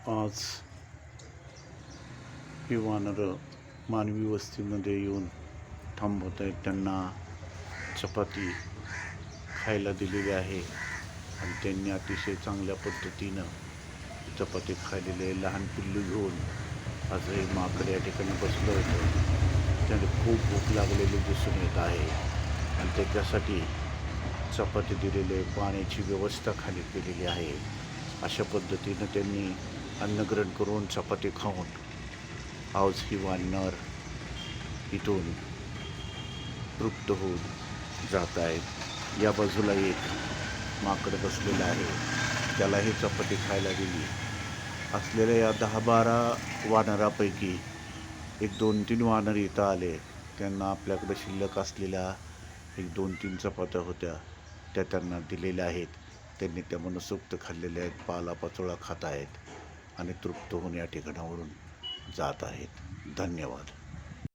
आज ही वानरं मानवी वस्तीमध्ये येऊन थांबवत आहेत. त्यांना चपाती खायला दिलेली आहे आणि त्यांनी अतिशय चांगल्या पद्धतीनं चपाती खाल्लेली आहे. लहान पिल्लू घेऊन आज हे माकड या ठिकाणी बसलं होतं. त्याने खूप भूक लागलेली दिसून येत आहे आणि त्याच्यासाठी चपाती दिलेली आहे, पाण्याची व्यवस्था खाली केलेली आहे. अशा पद्धतीनं त्यांनी अन्नग्रहण करून चपाती खाऊन आज ही वानर इथून तृप्त होऊन जात आहेत. या बाजूला एक माकड बसलेलं आहे, त्यालाही चपाती खायला दिली. असलेल्या या 10-12 वानरापैकी एक 2-3 वानर इथं आले. त्यांना आपल्याकडे शिल्लक असलेल्या एक 2-3 चपात्या होत्या, त्या त्यांना दिलेल्या आहेत. त्यांनी त्या मनसोक्त खाल्लेल्या आहेत, पालापाचोळा खात आहेत आणि तृप्त होऊन या ठिकाणावरून जात आहेत. धन्यवाद.